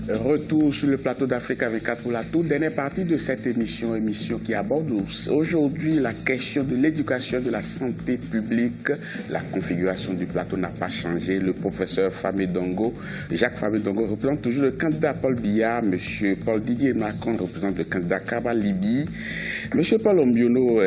Retour sur le plateau d'Africa 24 pour la toute dernière partie de cette émission qui aborde aujourd'hui la question de l'éducation, de la santé publique. La configuration du plateau n'a pas changé. Le professeur Famé-Dongo, Jacques Famé-Dongo représente toujours le candidat Paul Biya. Monsieur Paul Didier Macron représente le candidat Kaba Libi. Monsieur Paul Ombiono,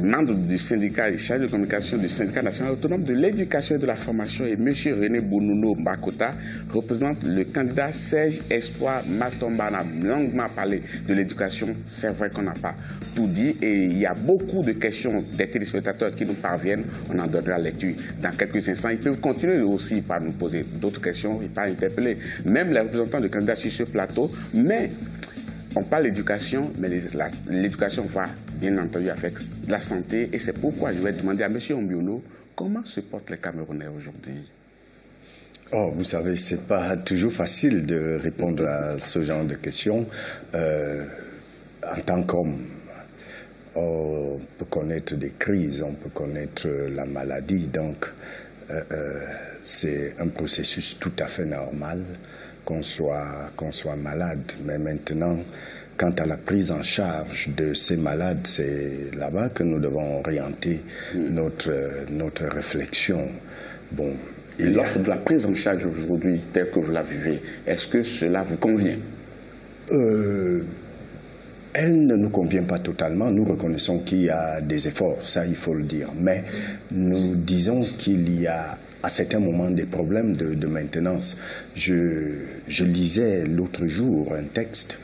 membre du syndicat et chargé de communication du syndicat national autonome de l'éducation et de la formation, et monsieur René Bounouno Bakota représente le candidat Serge Espoir Matomba. On a longuement parlé de l'éducation, c'est vrai qu'on n'a pas tout dit et il y a beaucoup de questions des téléspectateurs qui nous parviennent, on en donnera lecture dans quelques instants. Ils peuvent continuer aussi par nous poser d'autres questions et par interpeller même les représentants de candidats sur ce plateau, mais on parle d'éducation, mais l'éducation va bien entendu avec la santé et c'est pourquoi je vais demander à M. Ombiono comment se portent les Camerounais aujourd'hui. Oh, vous savez, c'est pas toujours facile de répondre à ce genre de questions. En tant qu'homme, on peut connaître des crises, on peut connaître la maladie, donc c'est un processus tout à fait normal qu'on soit malade. Mais maintenant, quant à la prise en charge de ces malades, c'est là-bas que nous devons orienter notre réflexion. Bon, l'offre de la prise en charge aujourd'hui, telle que vous la vivez, est-ce que cela vous convient? Elle ne nous convient pas totalement. Nous reconnaissons qu'il y a des efforts, ça il faut le dire. Mais nous disons qu'il y a à certains moments des problèmes de maintenance. Je lisais l'autre jour un texte,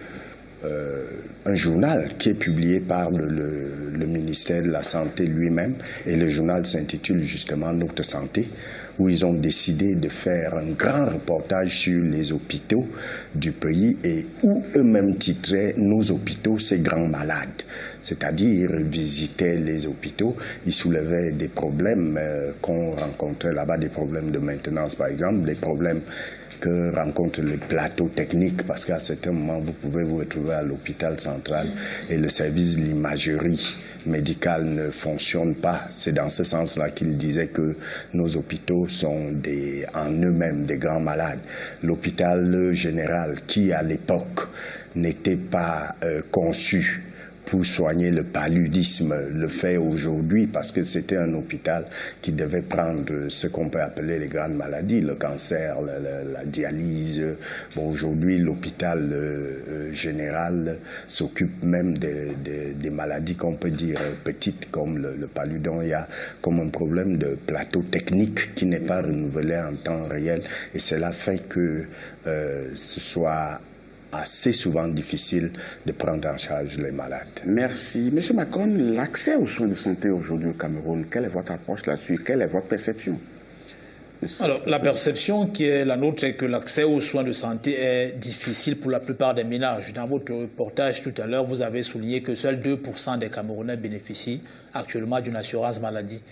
un journal qui est publié par le ministère de la Santé lui-même, et le journal s'intitule justement Notre Santé, où ils ont décidé de faire un grand reportage sur les hôpitaux du pays et où eux-mêmes titraient « Nos hôpitaux, ces grands malades ». C'est-à-dire, ils visitaient les hôpitaux, ils soulevaient des problèmes qu'on rencontrait là-bas, des problèmes de maintenance par exemple, des problèmes que rencontre le plateau technique, parce qu'à certains moments, vous pouvez vous retrouver à l'hôpital central et le service de l'imagerie médicale ne fonctionne pas. C'est dans ce sens-là qu'il disait que nos hôpitaux sont en eux-mêmes des grands malades. L'hôpital général, qui à l'époque n'était pas conçu pour soigner le paludisme, le fait aujourd'hui parce que c'était un hôpital qui devait prendre ce qu'on peut appeler les grandes maladies, le cancer, la dialyse. Bon, aujourd'hui, l'hôpital général s'occupe même des maladies qu'on peut dire petites comme le paludon. Il y a comme un problème de plateau technique qui n'est pas renouvelé en temps réel et cela fait que ce soit assez souvent difficile de prendre en charge les malades. Merci. Monsieur Macron, l'accès aux soins de santé aujourd'hui au Cameroun, quelle est votre approche là-dessus? Quelle est votre perception? Alors, la perception qui est la nôtre, c'est que l'accès aux soins de santé est difficile pour la plupart des ménages. Dans votre reportage tout à l'heure, vous avez souligné que seuls 2% des Camerounais bénéficient actuellement d'une assurance maladie.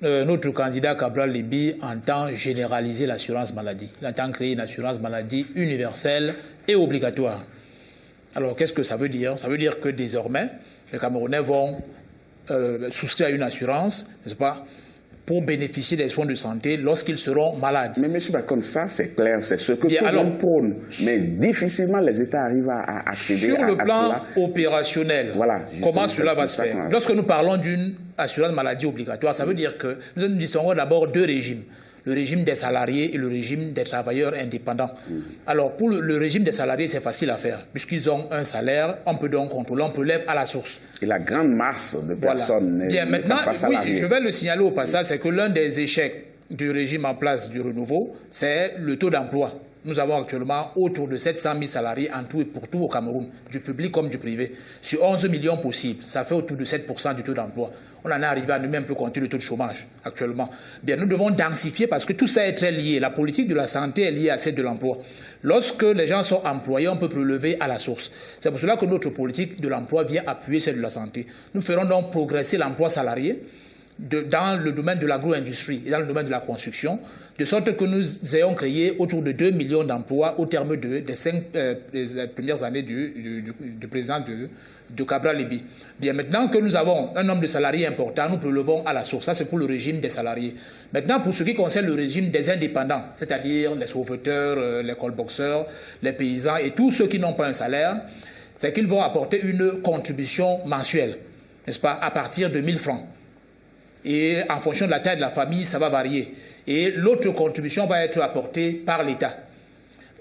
Notre candidat Cabral Libi entend généraliser l'assurance maladie. Il entend créer une assurance maladie universelle et obligatoire. Alors, qu'est-ce que ça veut dire? Ça veut dire que désormais, les Camerounais vont souscrire à une assurance, n'est-ce pas, pour bénéficier des soins de santé lorsqu'ils seront malades. Mais M. Bacon, ça c'est clair, c'est ce que tout le monde prône. Mais difficilement les États arrivent à accéder sur le plan opérationnel, voilà, comment cela va se faire? Lorsque nous parlons d'une assurance maladie obligatoire, ça veut dire que nous distinguons d'abord deux régimes. Le régime des salariés et le régime des travailleurs indépendants. Alors, pour le régime des salariés, c'est facile à faire, puisqu'ils ont un salaire, on peut donc contrôler, on peut lever à la source. Et la grande masse de personnes Bien, maintenant, oui, je vais le signaler au passage, c'est que l'un des échecs du régime en place du renouveau, c'est le taux d'emploi. Nous avons actuellement autour de 700 000 salariés en tout et pour tout au Cameroun, du public comme du privé. Sur 11 millions possibles, ça fait autour de 7% du taux d'emploi. On en est arrivé à ne même plus compter le taux de chômage actuellement. Bien, nous devons densifier parce que tout ça est très lié. La politique de la santé est liée à celle de l'emploi. Lorsque les gens sont employés, on peut prélever à la source. C'est pour cela que notre politique de l'emploi vient appuyer celle de la santé. Nous ferons donc progresser l'emploi salarié dans le domaine de l'agro-industrie et dans le domaine de la construction, de sorte que nous ayons créé autour de 2 millions d'emplois au terme des 5 premières années du président de Cabral-Libby. Bien, maintenant que nous avons un nombre de salariés important, nous prélevons à la source. Ça, c'est pour le régime des salariés. Maintenant, pour ce qui concerne le régime des indépendants, c'est-à-dire les sauveteurs, les colboxeurs, les paysans et tous ceux qui n'ont pas un salaire, c'est qu'ils vont apporter une contribution mensuelle, n'est-ce pas, à partir de 1 000 francs. Et en fonction de la taille de la famille, ça va varier. Et l'autre contribution va être apportée par l'État.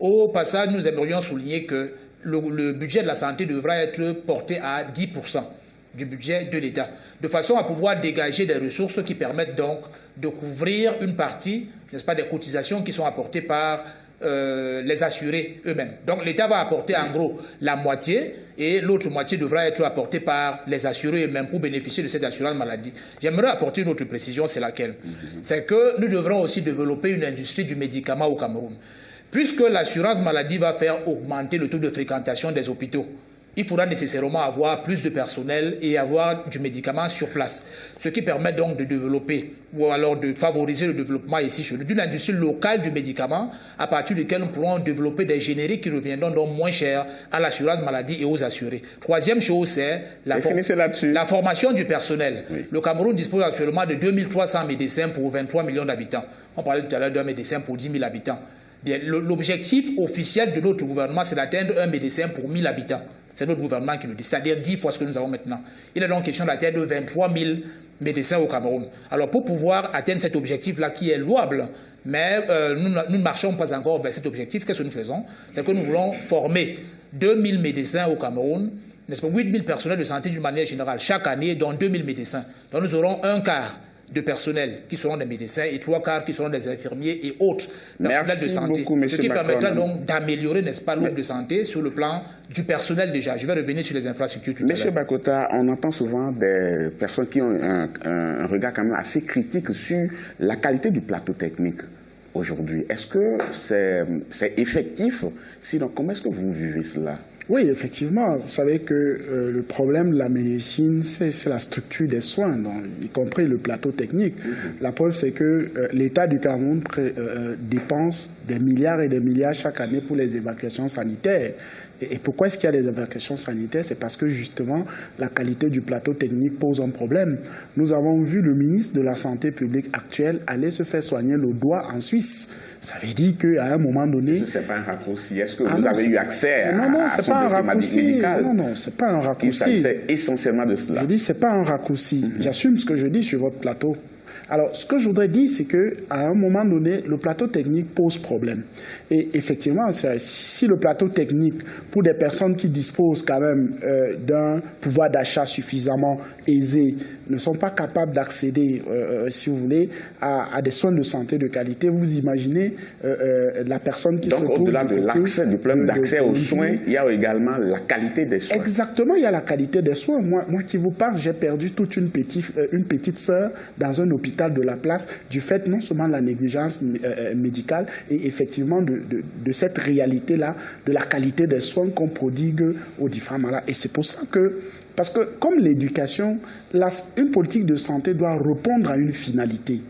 Au passage, nous aimerions souligner que le budget de la santé devra être porté à 10% du budget de l'État, de façon à pouvoir dégager des ressources qui permettent donc de couvrir une partie, n'est-ce pas, des cotisations qui sont apportées par les assurés eux-mêmes. Donc l'État va apporter en gros la moitié et l'autre moitié devra être apportée par les assurés eux-mêmes pour bénéficier de cette assurance maladie. J'aimerais apporter une autre précision, c'est laquelle? C'est que nous devrons aussi développer une industrie du médicament au Cameroun. Puisque l'assurance maladie va faire augmenter le taux de fréquentation des hôpitaux, il faudra nécessairement avoir plus de personnel et avoir du médicament sur place. Ce qui permet donc de développer ou alors de favoriser le développement ici chez nous d'une industrie locale du médicament à partir duquel nous pourrons développer des génériques qui reviendront donc moins chers à l'assurance maladie et aux assurés. Troisième chose, c'est la formation du personnel. Oui. Le Cameroun dispose actuellement de 2300 médecins pour 23 millions d'habitants. On parlait tout à l'heure d'un médecin pour 10 000 habitants. L'objectif officiel de notre gouvernement, c'est d'atteindre un médecin pour 1000 habitants. C'est notre gouvernement qui le dit, c'est-à-dire 10 fois ce que nous avons maintenant. Il est donc question d'atteindre 23 000 médecins au Cameroun. Alors pour pouvoir atteindre cet objectif-là qui est louable, mais nous ne marchons pas encore vers cet objectif, qu'est-ce que nous faisons? C'est que nous voulons former 2000 médecins au Cameroun, n'est-ce pas, 8000 personnels de santé d'une manière générale chaque année, dont 2000 médecins. Donc nous aurons un quart de personnel qui seront des médecins et 3 quarts qui seront des infirmiers et autres personnels de santé. Beaucoup, ce qui permettra donc d'améliorer, n'est-ce pas, l'offre de santé sur le plan du personnel déjà. Je vais revenir sur les infrastructures tout à l'heure. Monsieur Bakota, on entend souvent des personnes qui ont un regard quand même assez critique sur la qualité du plateau technique aujourd'hui. Est-ce que c'est effectif? Sinon, comment est-ce que vous vivez cela? Oui, effectivement. Vous savez que le problème de la médecine, c'est la structure des soins, donc, y compris le plateau technique. La preuve, c'est que l'État du Cameroun dépense des milliards et des milliards chaque année pour les évacuations sanitaires. Et pourquoi est-ce qu'il y a des évacuations sanitaires? C'est parce que justement, la qualité du plateau technique pose un problème. Nous avons vu le ministre de la Santé publique actuel aller se faire soigner le doigt en Suisse. Ça veut dire qu'à un moment donné... Ce n'est pas un raccourci. Est-ce que vous avez eu accès à son dossier médical? Non, ce n'est pas un raccourci. Il s'agissait essentiellement de cela. Je dis, ce n'est pas un raccourci. J'assume ce que je dis sur votre plateau. Alors, ce que je voudrais dire, c'est qu'à un moment donné, le plateau technique pose problème. Et effectivement, si le plateau technique, pour des personnes qui disposent quand même d'un pouvoir d'achat suffisamment aisé, ne sont pas capables d'accéder, si vous voulez, à des soins de santé de qualité, vous imaginez la personne qui se trouve... Donc, au-delà de l'accès, du problème d'accès aux soins, il y a également la qualité des soins. Exactement, il y a la qualité des soins. Moi qui vous parle, j'ai perdu toute une petite sœur dans un hôpital de la place du fait non seulement de la négligence médicale et effectivement de cette réalité-là, de la qualité des soins qu'on prodigue aux différents malades. Et c'est pour ça que, parce que comme l'éducation, une politique de santé doit répondre à une finalité.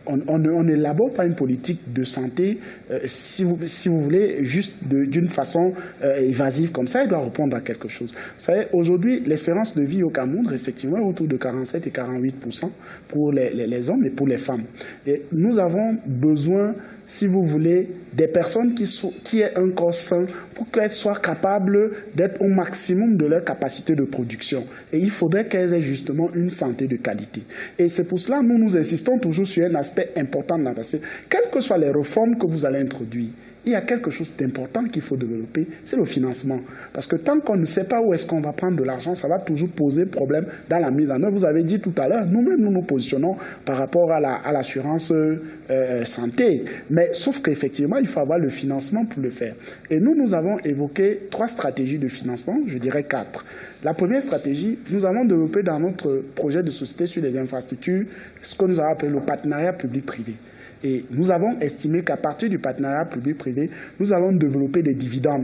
On n'élabore pas une politique de santé, si vous voulez, juste d'une façon évasive comme ça, il doit répondre à quelque chose. Vous savez, aujourd'hui, l'espérance de vie au Cameroun, respectivement, est autour de 47 et 48% pour les hommes et pour les femmes. Et nous avons besoin, si vous voulez, des personnes qui aient un corps sain pour qu'elles soient capables d'être au maximum de leur capacité de production. Et il faudrait qu'elles aient justement une santé de qualité. Et c'est pour cela que nous insistons toujours sur un aspect important de la santé. Quelles que soient les réformes que vous allez introduire, il y a quelque chose d'important qu'il faut développer, c'est le financement. Parce que tant qu'on ne sait pas où est-ce qu'on va prendre de l'argent, ça va toujours poser problème dans la mise en œuvre. Vous avez dit tout à l'heure, nous-mêmes, nous nous positionnons par rapport à l'assurance santé. Mais sauf qu'effectivement, il faut avoir le financement pour le faire. Et nous avons évoqué 3 stratégies de financement, je dirais 4. La première stratégie, nous avons développé dans notre projet de société sur les infrastructures ce que nous avons appelé le partenariat public-privé. Et nous avons estimé qu'à partir du partenariat public-privé, nous allons développer des dividendes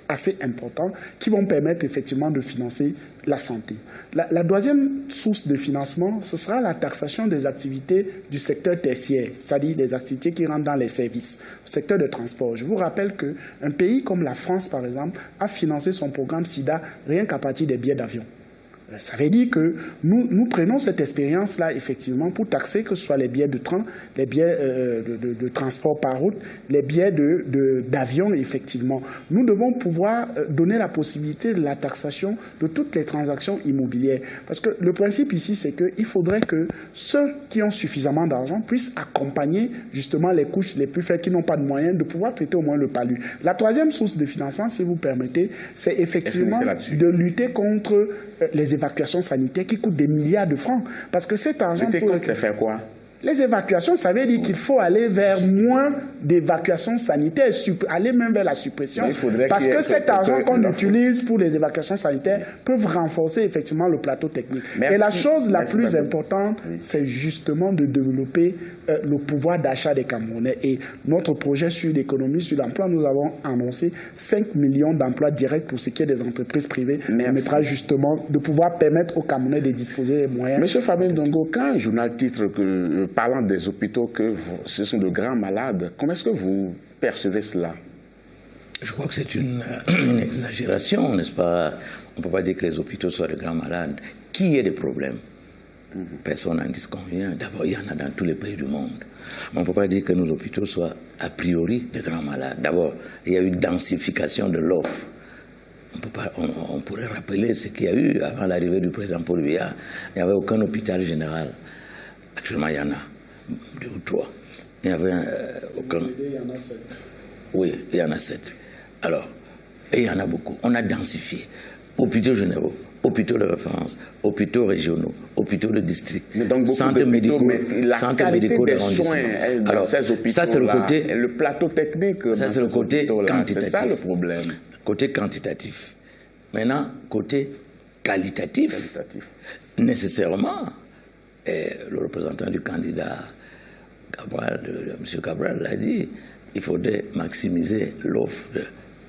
assez importants qui vont permettre effectivement de financer la santé. La deuxième source de financement, ce sera la taxation des activités du secteur tertiaire, c'est-à-dire des activités qui rentrent dans les services, le secteur de transport. Je vous rappelle qu'un pays comme la France, par exemple, a financé son programme SIDA rien qu'à partir des billets d'avion. Ça veut dire que nous prenons cette expérience-là, effectivement, pour taxer que ce soit les billets de train, les billets de transport par route, les billets d'avion, effectivement. Nous devons pouvoir donner la possibilité de la taxation de toutes les transactions immobilières. Parce que le principe ici, c'est qu'il faudrait que ceux qui ont suffisamment d'argent puissent accompagner justement les couches les plus faibles qui n'ont pas de moyens de pouvoir traiter au moins le palu. La troisième source de financement, si vous permettez, c'est effectivement de lutter contre les évacuations sanitaires qui coûtent des milliards de francs. Parce que cet argent... Ça fait quoi? Les évacuations, ça veut dire qu'il faut aller vers moins d'évacuations sanitaires, aller même vers la suppression. Parce que cet argent qu'on utilise pour les évacuations sanitaires peut renforcer effectivement le plateau technique. Et la chose la plus importante, c'est justement de développer le pouvoir d'achat des Camerounais. Et notre projet sur l'économie, sur l'emploi, nous avons annoncé 5 millions d'emplois directs pour ce qui est des entreprises privées. Permettra justement de pouvoir permettre aux Camerounais de disposer des moyens. Monsieur Fabien Ndongo, quand un journal titre que parlant des hôpitaux que ce sont de grands malades, comment est-ce que vous percevez cela? Je crois que c'est une exagération, n'est-ce pas? On ne peut pas dire que les hôpitaux soient de grands malades. Qui a des problèmes? Personne n'en disconvient. D'abord, il y en a dans tous les pays du monde. Mais on ne peut pas dire que nos hôpitaux soient a priori de grands malades. D'abord, il y a eu une densification de l'offre. On pourrait rappeler ce qu'il y a eu avant l'arrivée du président Paul Biya. Il n'y avait aucun hôpital général. Actuellement, il y en a 2 ou 3. Il n'y avait aucun... Il y en a 7. Oui, il y en a 7. Alors, et il y en a beaucoup. On a densifié. Hôpitaux généraux, hôpitaux de référence, hôpitaux régionaux, hôpitaux de district, centres médicaux d'arrondissement. Alors, ça c'est le côté... Le plateau technique... Ça c'est le côté quantitatif. C'est ça le problème. Côté quantitatif. Maintenant, côté qualitatif. Nécessairement... Et le représentant du candidat Cabral, M. Cabral l'a dit, il faudrait maximiser l'offre de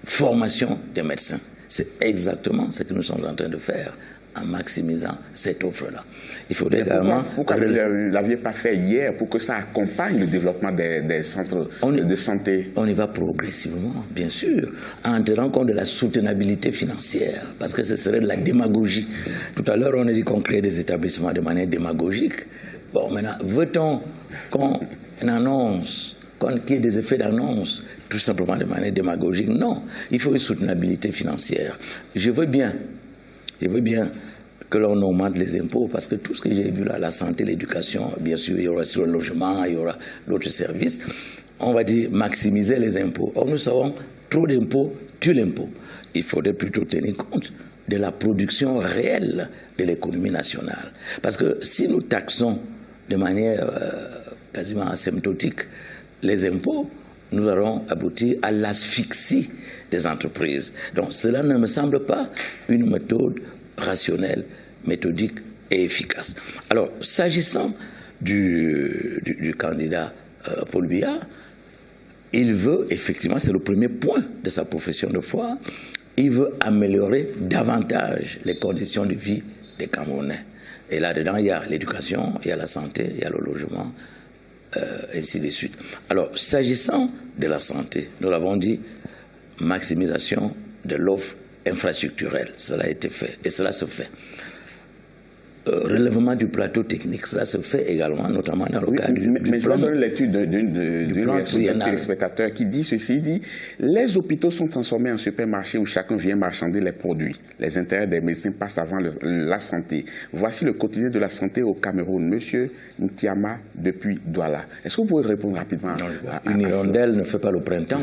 formation des médecins. C'est exactement ce que nous sommes en train de faire en maximisant cette offre-là. Il faudrait également... Pourquoi vous ne l'aviez pas fait hier pour que ça accompagne le développement des centres de santé? On y va progressivement, bien sûr, en tenant compte de la soutenabilité financière, parce que ce serait de la démagogie. Tout à l'heure, on a dit qu'on crée des établissements de manière démagogique. Bon, maintenant, veut-on qu'on annonce, qu'il y ait des effets d'annonce, tout simplement de manière démagogique? Non, il faut une soutenabilité financière. Je veux bien que l'on augmente les impôts, parce que tout ce que j'ai vu là, la santé, l'éducation, bien sûr, il y aura sur le logement, il y aura d'autres services, on va dire maximiser les impôts. Or, nous savons, trop d'impôts tue l'impôt. Il faudrait plutôt tenir compte de la production réelle de l'économie nationale. Parce que si nous taxons de manière quasiment asymptotique les impôts, nous allons aboutir à l'asphyxie des entreprises. Donc cela ne me semble pas une méthode rationnelle, méthodique et efficace. Alors, s'agissant du candidat Paul Biya, il veut, effectivement, c'est le premier point de sa profession de foi, il veut améliorer davantage les conditions de vie des Camerounais. Et là-dedans, il y a l'éducation, il y a la santé, il y a le logement, ainsi de suite. Alors, s'agissant de la santé, nous l'avons dit, maximisation de l'offre infrastructurelle, cela a été fait, et cela se fait. Relèvement du plateau technique, cela se fait également, notamment dans le cadre du mais plan. Je vais donner l'étude d'un téléspectateur qui dit ceci, dit « Les hôpitaux sont transformés en supermarchés où chacun vient marchander les produits. Les intérêts des médecins passent avant la santé. Voici le quotidien de la santé au Cameroun. Monsieur Ntiama depuis Douala. » Est-ce que vous pouvez répondre rapidement Une hirondelle ne fait pas le printemps.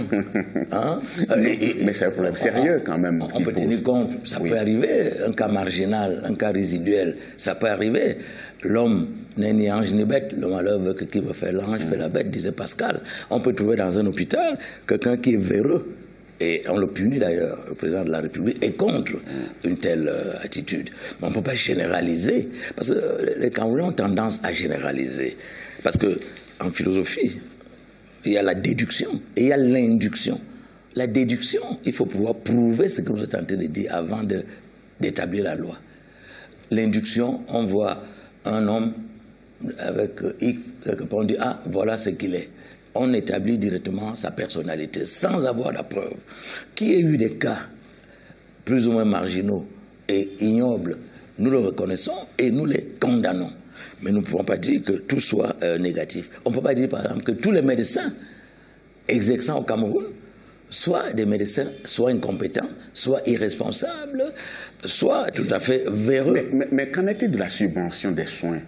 Hein? Mais c'est un problème sérieux quand même. On peut tenir compte, ça peut arriver, un cas marginal, un cas résiduel, ça peut arriver. L'homme n'est ni ange ni bête. Le malheur veut que qui veut faire l'ange fait la bête, disait Pascal. On peut trouver dans un hôpital quelqu'un qui est véreux. Et on le punit d'ailleurs. Le président de la République est contre une telle attitude. Mais on ne peut pas généraliser. Parce que les Camerounais ont tendance à généraliser. Parce qu'en philosophie, il y a la déduction et il y a l'induction. la déduction, il faut pouvoir prouver ce que vous êtes en train de dire avant d'établir la loi. L'induction, on voit un homme avec X, on dit, ah, voilà ce qu'il est. On établit directement sa personnalité sans avoir la preuve. Qu'il y ait eu des cas plus ou moins marginaux et ignobles, nous le reconnaissons et nous les condamnons. Mais nous ne pouvons pas dire que tout soit négatif. On ne peut pas dire, par exemple, que tous les médecins exerçant au Cameroun soit des médecins, soit incompétents, soit irresponsables, soit tout à fait véreux. Mais qu'en est-il de la subvention des soins?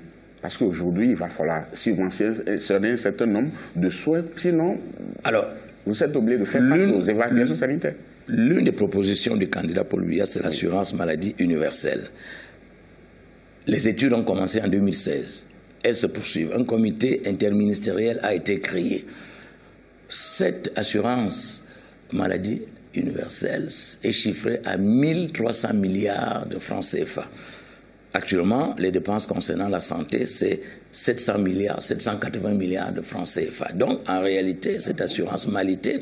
Parce qu'aujourd'hui, il va falloir subventionner un certain nombre de soins, sinon alors, vous êtes obligé de faire face aux évaluations sanitaires. L'une des propositions du candidat Paul Biya, c'est l'assurance maladie universelle. Les études ont commencé en 2016. Elles se poursuivent. Un comité interministériel a été créé. Cette assurance maladie universelle est chiffrée à 1300 milliards de francs CFA. Actuellement, les dépenses concernant la santé, c'est 700 milliards, 780 milliards de francs CFA. Donc, en réalité, cette assurance maladie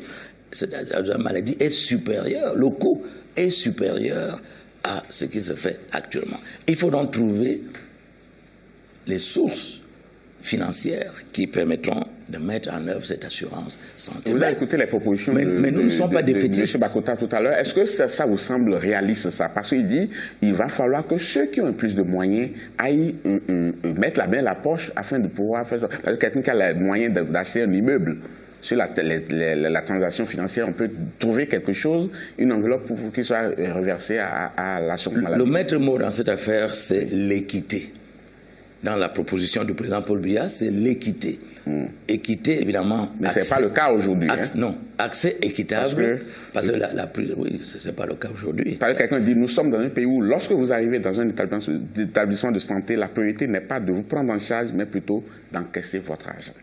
est supérieure, le coût est supérieur à ce qui se fait actuellement. Il faut donc trouver les sources financières qui permettront de mettre en œuvre cette assurance santé. Vous avez écouté les propositions mais nous ne sommes pas défaitistes. M. Bakota tout à l'heure. Est-ce que ça vous semble réaliste, ça? Parce qu'il dit qu'il va falloir que ceux qui ont plus de moyens aillent mettre la main à la poche afin de pouvoir faire ça. Parce que quelqu'un qui a les moyens d'acheter un immeuble, sur la transaction financière, on peut trouver quelque chose, une enveloppe pour qu'il soit reversé à l'assurance maladie. Le maître mot dans cette affaire, c'est l'équité. Dans la proposition du président Paul Biya, c'est l'équité. Équité, évidemment. Mais ce n'est pas le cas aujourd'hui. Non, accès équitable. Parce que oui, ce n'est pas le cas aujourd'hui. Parce que quelqu'un dit, nous sommes dans un pays où, lorsque vous arrivez dans un établissement de santé, la priorité n'est pas de vous prendre en charge, mais plutôt d'encaisser votre argent.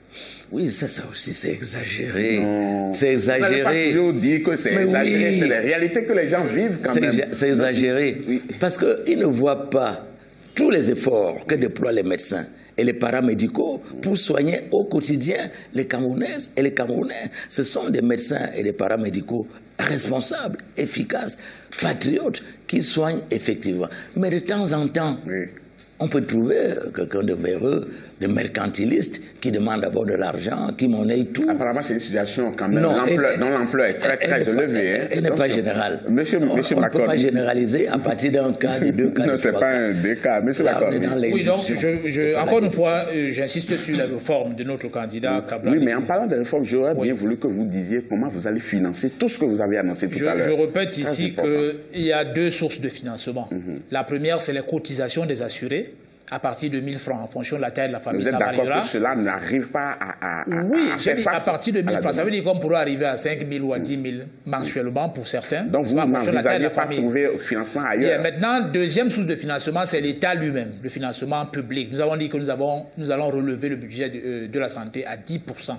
Oui, ça aussi, c'est exagéré. C'est exagéré. Vous n'allez pas toujours dire que c'est exagéré. Oui. C'est la réalité que les gens vivent quand même. C'est exagéré. Oui. Parce qu'ils ne voient pas tous les efforts que déploient les médecins et les paramédicaux pour soigner au quotidien les Camerounaises et les Camerounais. Ce sont des médecins et des paramédicaux responsables, efficaces, patriotes, qui soignent effectivement. Mais de temps en temps, on peut trouver quelqu'un de véreux, de mercantiliste, qui demande d'abord de l'argent, qui monnaie tout. Apparemment, c'est une situation quand même dont l'ampleur est très élevée. Elle n'est pas générale. On ne peut pas généraliser à partir d'un cas, de deux cas. Non, ce n'est pas un des cas. Monsieur Macron. Oui, donc, encore une fois, j'insiste sur la réforme de notre candidat Kabla. Oui, mais en parlant de réforme, j'aurais bien voulu que vous disiez comment vous allez financer tout ce que vous avez annoncé tout à l'heure. Je répète ici qu'il y a deux sources de financement. La première, c'est les cotisations des assurés, à partir de 1 000 francs, en fonction de la taille de la famille. Vous êtes d'accord que cela n'arrive pas à faire face à partir de 1 000 francs. Ça veut dire qu'on pourrait arriver à 5 000 ou à 10 000 mensuellement pour certains. Donc vous n'envisagez pas trouver financement ailleurs. Maintenant, deuxième source de financement, c'est l'État lui-même, le financement public. Nous avons dit que nous allons relever le budget de la santé à 10%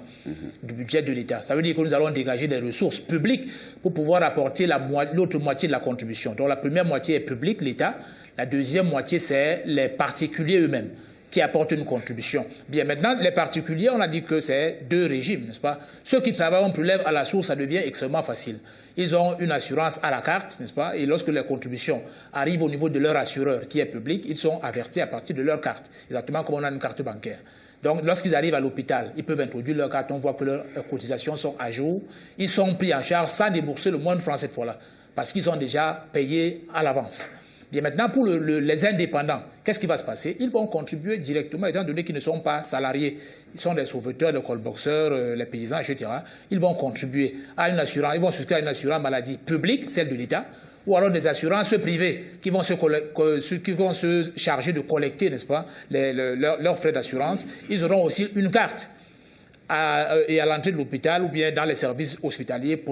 du budget de l'État. Ça veut dire que nous allons dégager des ressources publiques pour pouvoir apporter l'autre moitié de la contribution. Donc la première moitié est publique, l'État. La deuxième moitié, c'est les particuliers eux-mêmes qui apportent une contribution. Bien, maintenant, les particuliers, on a dit que c'est deux régimes, n'est-ce pas? Ceux qui travaillent, on prélève à la source, ça devient extrêmement facile. Ils ont une assurance à la carte, n'est-ce pas? Et lorsque les contributions arrivent au niveau de leur assureur, qui est public, ils sont avertis à partir de leur carte, exactement comme on a une carte bancaire. Donc, lorsqu'ils arrivent à l'hôpital, ils peuvent introduire leur carte, on voit que leurs cotisations sont à jour. Ils sont pris en charge sans débourser le moindre franc cette fois-là, parce qu'ils ont déjà payé à l'avance. Bien, maintenant, pour les indépendants, qu'est-ce qui va se passer? Ils vont contribuer directement, étant donné qu'ils ne sont pas salariés. Ils sont des sauveteurs, des colboxeurs, les paysans, etc. Ils vont contribuer à une assurance, ils vont souscrire à une assurance maladie publique, celle de l'État, ou alors des assurances privées qui vont se charger de collecter, n'est-ce pas, leurs frais d'assurance. Ils auront aussi une carte et à l'entrée de l'hôpital ou bien dans les services hospitaliers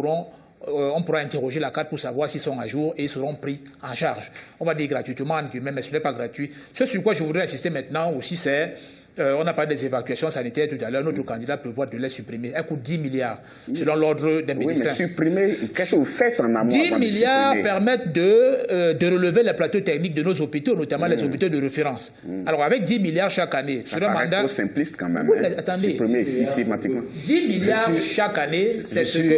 on pourra interroger la carte pour savoir s'ils sont à jour et ils seront pris en charge. On va dire gratuitement, mais ce n'est pas gratuit. Ce sur quoi je voudrais insister maintenant aussi, c'est On a parlé des évacuations sanitaires tout à l'heure. Notre candidat prévoit de les supprimer. Elle coûte 10 milliards, selon l'ordre des médecins. Oui, mais supprimer, qu'est-ce que vous faites en amont? 10 milliards permettent de relever les plateaux techniques de nos hôpitaux, notamment les hôpitaux de référence. Alors, avec 10 milliards chaque année, sur un mandat... trop simpliste quand même. Oui, attendez. Supprimer systématiquement. 10 milliards chaque année, c'est ce que...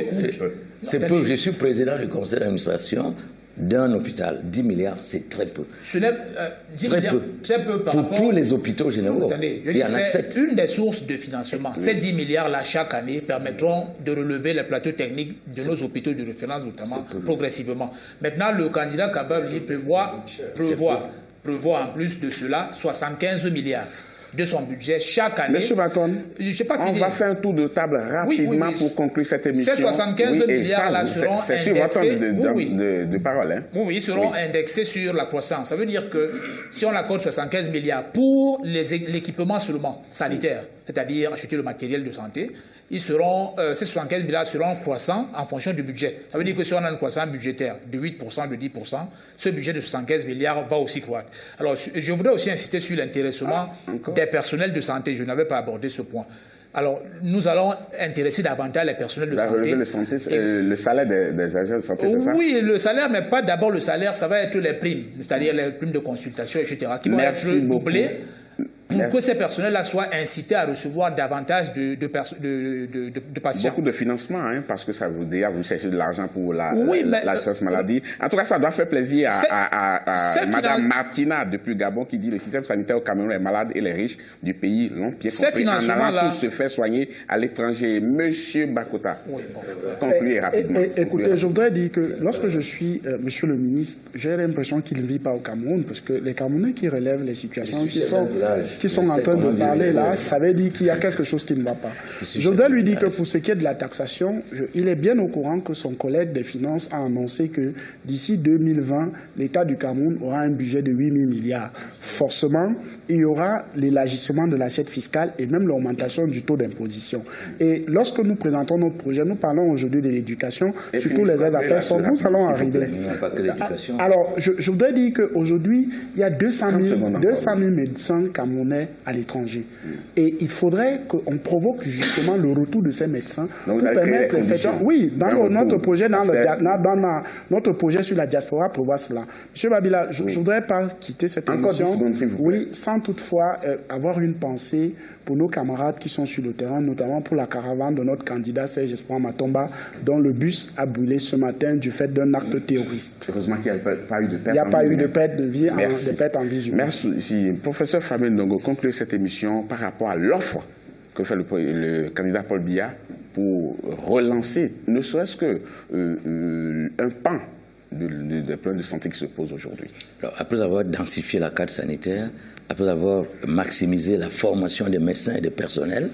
C'est peu. Je suis président du conseil d'administration d'un hôpital. 10 milliards, c'est très peu. Ce n'est très peu par rapport... Pour tous les hôpitaux généraux. Attendez, il y en a 7. C'est une des sources de financement. Ces 10 milliards-là, chaque année, permettront de relever les plateaux techniques de nos hôpitaux de référence, notamment, progressivement. Maintenant, le candidat Kababli prévoit en plus de cela 75 milliards de son budget chaque année. Monsieur Baton, on va faire un tour de table rapidement pour conclure cette émission. Ces 75 milliards-là seront indexés. C'est sur votre de parole. Hein. Oui, seront indexés sur la croissance. Ça veut dire que si on accorde 75 milliards pour l'équipement seulement sanitaire, c'est-à-dire acheter le matériel de santé, ces 75 milliards seront croissants en fonction du budget. Ça veut dire que si on a une croissance budgétaire de 8%, de 10%, ce budget de 75 milliards va aussi croître. Alors, je voudrais aussi insister sur l'intéressement des personnels de santé. Je n'avais pas abordé ce point. Alors, nous allons intéresser davantage les personnels de santé. Le salaire des agents de santé, c'est ça? Oui, le salaire, mais pas d'abord le salaire, ça va être les primes, c'est-à-dire les primes de consultation, etc., qui vont être doublées. Pour que ces personnels-là soient incités à recevoir davantage de patients. Beaucoup de financement, hein, parce que ça vous dit, vous cherchez de l'argent pour l'assurance maladie. En tout cas, ça doit faire plaisir à Mme Martina depuis Gabon qui dit le système sanitaire au Cameroun est malade et les riches du pays l'ont bien compris. En allant tous se faire soigner à l'étranger. Monsieur Bakota, concluez rapidement. Écoutez, je voudrais dire que lorsque je suis, monsieur le ministre, j'ai l'impression qu'il ne vit pas au Cameroun, parce que les Camerounais qui relèvent les situations qui sont en train de parler là, ça veut dire qu'il y a quelque chose qui ne va pas. Je voudrais lui dire que pour ce qui est de la taxation, il est bien au courant que son collègue des Finances a annoncé que d'ici 2020, l'État du Cameroun aura un budget de 8 000 milliards. Forcément, il y aura l'élargissement de l'assiette fiscale et même l'augmentation du taux d'imposition. Et lorsque nous présentons notre projet, nous parlons aujourd'hui de l'éducation, surtout les aides à personnes, nous allons arriver. Alors, je voudrais dire qu'aujourd'hui, il y a 200 000 médecins camerounais à l'étranger. Et il faudrait qu'on provoque justement le retour de ces médecins pour permettre effectivement... Oui, dans notre projet, notre projet sur la diaspora prévoit cela. Monsieur Babila, je ne voudrais pas quitter cette émission sans toutefois avoir une pensée pour nos camarades qui sont sur le terrain, notamment pour la caravane de notre candidat Serge Espoir Matomba, dont le bus a brûlé ce matin du fait d'un acte terroriste. Heureusement qu'il n'y a pas eu de perte. Il n'y a pas eu de perte de vie, de perte en vie humaine. Merci. Professeur Fabien Ndongo, conclure cette émission par rapport à l'offre que fait le candidat Paul Biya pour relancer, ne serait-ce qu'un pan des problèmes de santé qui se posent aujourd'hui. Après avoir densifié la carte sanitaire, après avoir maximisé la formation des médecins et des personnels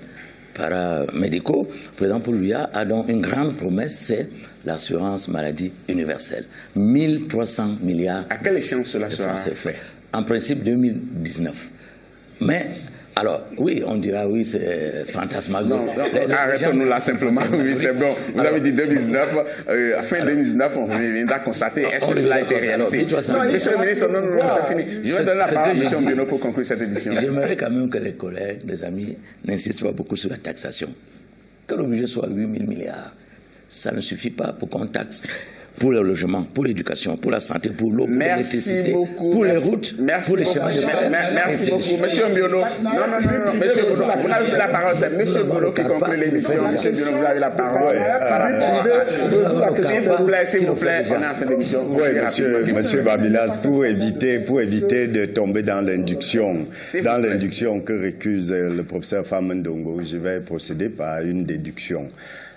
paramédicaux, le président Paul Biya a donc une grande promesse, c'est l'assurance maladie universelle. 1 300 milliards. À quelle échéance cela sera fait? En principe 2019. Mais, alors, oui, on dira, oui, c'est fantasmagorie. Arrêtons-nous là simplement. Oui, c'est bon. Vous avez dit 2019. À fin 2019, on viendra constater est-ce que cela a été réalité. Monsieur le ministre, non, c'est fini. Je vais donner la parole à M. Mbiono pour conclure cette émission. J'aimerais quand même que les collègues, les amis, n'insistent pas beaucoup sur la taxation. Que le budget soit 8 000 milliards, ça ne suffit pas pour qu'on taxe. Pour le logement, pour l'éducation, pour la santé, pour l'eau, pour l'électricité, pour les routes, pour les chemins de fer. Merci beaucoup. Monsieur Mbiono. Non. Monsieur Mbiono, vous n'avez plus la parole. C'est Monsieur Mbiono qui conclut l'émission. Monsieur Mbiono, vous avez la parole. S'il vous plaît, on est en fin d'émission. Oui, monsieur Babilas, pour éviter de tomber dans l'induction que récuse le professeur Fabien Ndongo, je vais procéder par une déduction.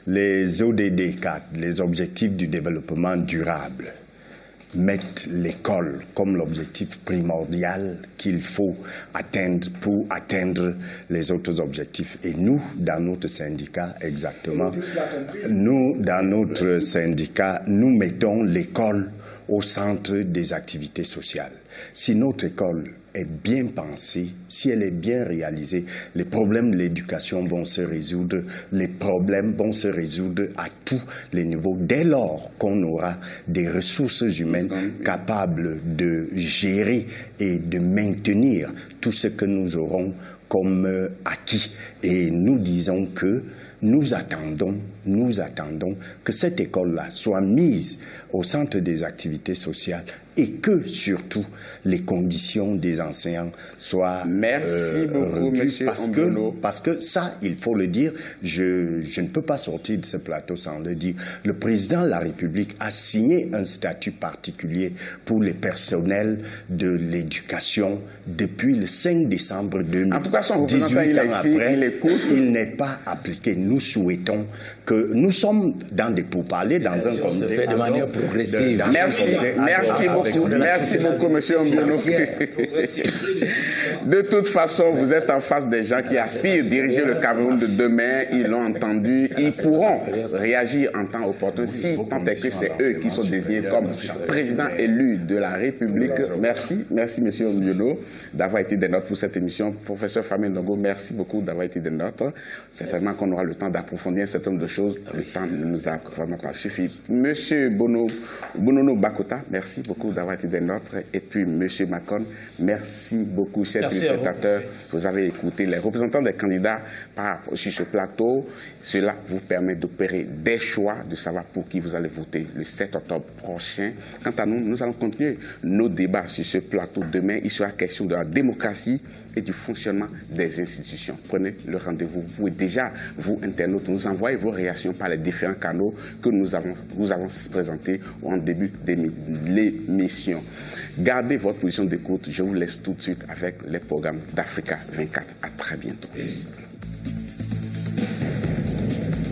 Les ODD 4, les objectifs du développement durable, mettent l'école comme l'objectif primordial qu'il faut atteindre pour atteindre les autres objectifs. Et nous, dans notre syndicat, exactement, nous, dans notre syndicat, nous mettons l'école au centre des activités sociales. Si notre école est bien pensée, si elle est bien réalisée, les problèmes de l'éducation vont se résoudre, les problèmes vont se résoudre à tous les niveaux, dès lors qu'on aura des ressources humaines capables de gérer et de maintenir tout ce que nous aurons comme acquis. Et nous disons que nous attendons que cette école-là soit mise au centre des activités sociales et que, surtout, les conditions des enseignants soient beaucoup, monsieur parce que ça, il faut le dire, je ne peux pas sortir de ce plateau sans le dire. Le président de la République a signé un statut particulier pour les personnels de l'éducation depuis le 5 décembre 2018. En tout cas, son représentant, il est ici, il écoute. Il n'est pas appliqué. Nous souhaitons que nous sommes dans des pourparlers, dans un contexte. Ça se fait de manière progressive. Merci beaucoup, monsieur Mbiono. De toute façon, vous êtes en face des gens qui aspirent à diriger le Cameroun de demain. Ils l'ont entendu. Ils pourront réagir en temps opportun si tant est que c'est eux qui sont désignés comme président élu de la République. Merci, monsieur Mbiono, d'avoir été des nôtres pour cette émission. Professeur Famé Ndongo, merci beaucoup d'avoir été des nôtres. Certainement qu'on aura le temps d'approfondir un certain nombre de choses. Le temps ne nous a vraiment pas suffi. Monsieur Bonono Bakota, merci beaucoup d'avoir été des nôtres. Et puis, monsieur Macon, merci beaucoup, chers téléspectateurs. Vous avez écouté les représentants des candidats sur ce plateau. Cela vous permet d'opérer des choix, de savoir pour qui vous allez voter le 7 octobre prochain. Quant à nous, nous allons continuer nos débats sur ce plateau demain. Il sera question de la démocratie et du fonctionnement des institutions. Prenez le rendez-vous. Vous pouvez déjà, vous, internautes, nous envoyer vos réactions par les différents canaux que nous avons présentés en début de l'émission. Gardez votre position d'écoute. Je vous laisse tout de suite avec les programmes d'Africa 24. À très bientôt.